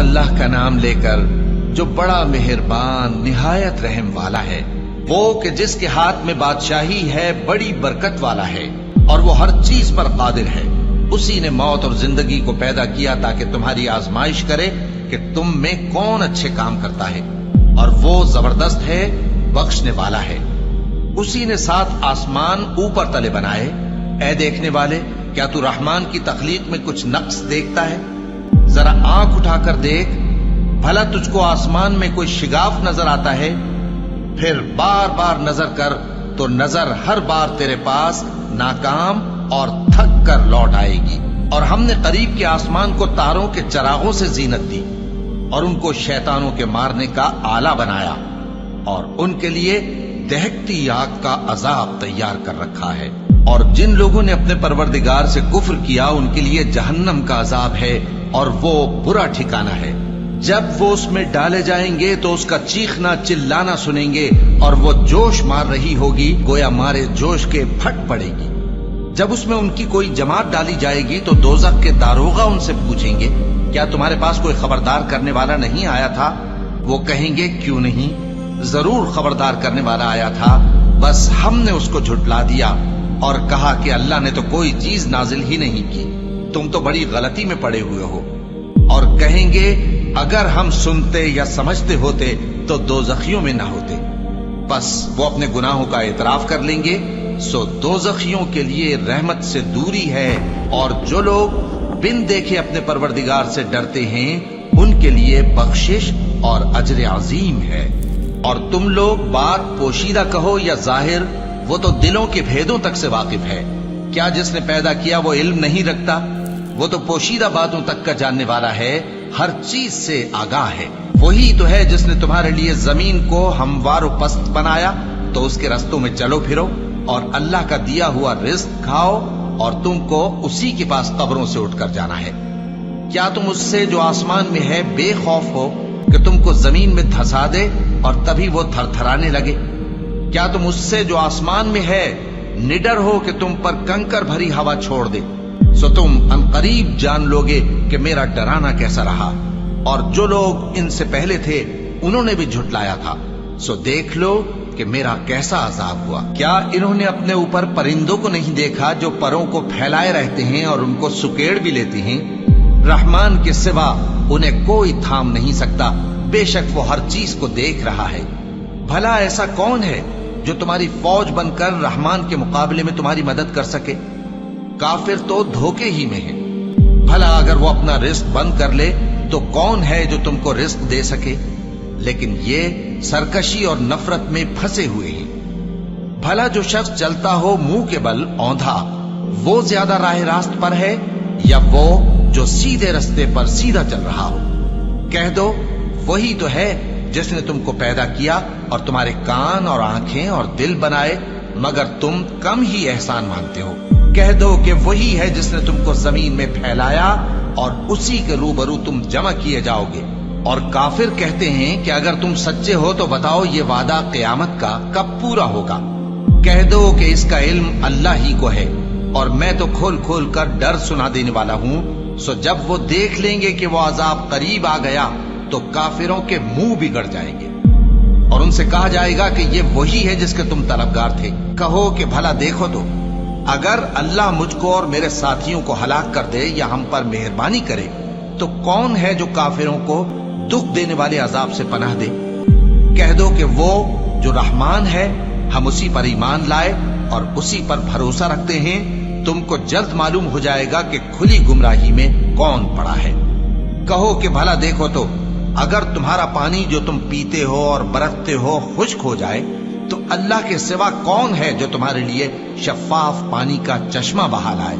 اللہ کا نام لے کر جو بڑا مہربان نہایت رحم والا ہے، وہ کہ جس کے ہاتھ میں بادشاہی ہے، بڑی برکت والا ہے اور وہ ہر چیز پر قادر ہے۔ اسی نے موت اور زندگی کو پیدا کیا تاکہ تمہاری آزمائش کرے کہ تم میں کون اچھے کام کرتا ہے، اور وہ زبردست ہے، بخشنے والا ہے۔ اسی نے 7 آسمان اوپر تلے بنائے۔ اے دیکھنے والے، کیا تو رحمان کی تخلیق میں کچھ نقص دیکھتا ہے؟ ذرا آنکھ اٹھا کر دیکھ، بھلا تجھ کو آسمان میں کوئی شگاف نظر آتا ہے؟ پھر بار بار نظر کر تو نظر ہر بار تیرے پاس ناکام اور تھک کر لوٹ آئے گی۔ اور ہم نے قریب کے آسمان کو تاروں کے چراغوں سے زینت دی اور ان کو شیطانوں کے مارنے کا آلہ بنایا، اور ان کے لیے دہکتی آگ کا عذاب تیار کر رکھا ہے۔ اور جن لوگوں نے اپنے پروردگار سے کفر کیا ان کے لیے جہنم کا عذاب ہے، اور وہ برا ٹھکانہ ہے۔ جب وہ اس میں ڈالے جائیں گے تو اس کا چیخنا چلانا سنیں گے، اور وہ جوش مار رہی ہوگی گویا مارے جوش کے پھٹ پڑے گی۔ جب اس میں ان کی کوئی جماعت ڈالی جائے گی تو دوزخ کے داروغہ ان سے پوچھیں گے، کیا تمہارے پاس کوئی خبردار کرنے والا نہیں آیا تھا؟ وہ کہیں گے، کیوں نہیں، ضرور خبردار کرنے والا آیا تھا، بس ہم نے اس کو جھٹلا دیا اور کہا کہ اللہ نے تو کوئی چیز نازل ہی نہیں کی، تم تو بڑی غلطی میں پڑے ہوئے ہو۔ اور کہیں گے، اگر ہم سنتے یا سمجھتے ہوتے تو دوزخیوں میں نہ ہوتے۔ بس وہ اپنے گناہوں کا اعتراف کر لیں گے، سو دوزخیوں کے لیے رحمت سے دوری ہے، اور جو لوگ بن دیکھے اپنے پروردگار سے ڈرتے ہیں ان کے لیے بخشش اور اجر عظیم ہے۔ اور تم لوگ بات پوشیدہ کہو یا ظاہر، وہ تو دلوں کے بھیدوں تک سے واقف ہے۔ کیا جس نے پیدا کیا وہ علم نہیں رکھتا؟ وہ تو پوشیدہ باتوں تک کا جاننے والا ہے، ہر چیز سے آگاہ ہے۔ وہی تو ہے جس نے تمہارے لیے زمین کو ہموار و پست بنایا، تو اس کے رستوں میں چلو پھرو اور اللہ کا دیا ہوا رزق کھاؤ، اور تم کو اسی کے پاس قبروں سے اٹھ کر جانا ہے۔ کیا تم اس سے جو آسمان میں ہے بے خوف ہو کہ تم کو زمین میں دھسا دے اور تبھی وہ تھر تھرانے لگے؟ کیا تم اس سے جو آسمان میں ہے نڈر ہو کہ تم پر کنکر بھری ہوا چھوڑ دے؟ سو تم عنقریب جان لوگے کہ میرا ڈرانا کیسا رہا۔ اور جو لوگ ان سے پہلے تھے انہوں نے بھی جھٹلایا تھا، سو دیکھ لو کہ میرا کیسا عذاب ہوا۔ کیا انہوں نے اپنے اوپر پرندوں کو نہیں دیکھا جو پروں کو پھیلائے رہتے ہیں اور ان کو سکیڑ بھی لیتے ہیں؟ رحمان کے سوا انہیں کوئی تھام نہیں سکتا، بے شک وہ ہر چیز کو دیکھ رہا ہے۔ بھلا ایسا کون ہے جو تمہاری فوج بن کر رحمان کے مقابلے میں تمہاری مدد کر سکے؟ کافر تو دھوکے ہی میں ہے۔ بھلا اگر وہ اپنا رزق بند کر لے تو کون ہے جو تم کو رزق دے سکے؟ لیکن یہ سرکشی اور نفرت میں پھنسے ہوئے ہیں۔ بھلا جو شخص چلتا ہو منہ کے بل اوندھا، وہ زیادہ راہ راست پر ہے یا وہ جو سیدھے رستے پر سیدھا چل رہا ہو؟ کہہ دو، وہی تو ہے جس نے تم کو پیدا کیا اور تمہارے کان اور آنکھیں اور دل بنائے، مگر تم کم ہی احسان مانتے ہو۔ کہہ دو کہ وہی ہے جس نے تم کو زمین میں پھیلایا اور اسی کے روبرو تم جمع کیے جاؤ گے۔ اور کافر کہتے ہیں کہ اگر تم سچے ہو تو بتاؤ یہ وعدہ قیامت کا کب پورا ہوگا؟ کہہ دو کہ اس کا علم اللہ ہی کو ہے، اور میں تو کھول کھول کر ڈر سنا دینے والا ہوں۔ سو جب وہ دیکھ لیں گے کہ وہ عذاب قریب آ گیا تو کافروں کے منہ بگڑ جائیں گے، اور ان سے کہا جائے گا کہ یہ وہی ہے جس کے تم طلبگار تھے۔ کہو کہ بھلا دیکھو تو، اگر اللہ مجھ کو اور میرے ساتھیوں کو ہلاک کر دے یا ہم پر مہربانی کرے تو کون ہے جو کافروں کو دکھ دینے والے عذاب سے پناہ دے؟ کہہ دو کہ وہ جو رحمان ہے، ہم اسی پر ایمان لائے اور اسی پر بھروسہ رکھتے ہیں۔ تم کو جلد معلوم ہو جائے گا کہ کھلی گمراہی میں کون پڑا ہے۔ کہو کہ بھلا دیکھو تو، اگر تمہارا پانی جو تم پیتے ہو اور برتتے ہو خشک ہو جائے تو اللہ کے سوا کون ہے جو تمہارے لیے شفاف پانی کا چشمہ بہا لائے؟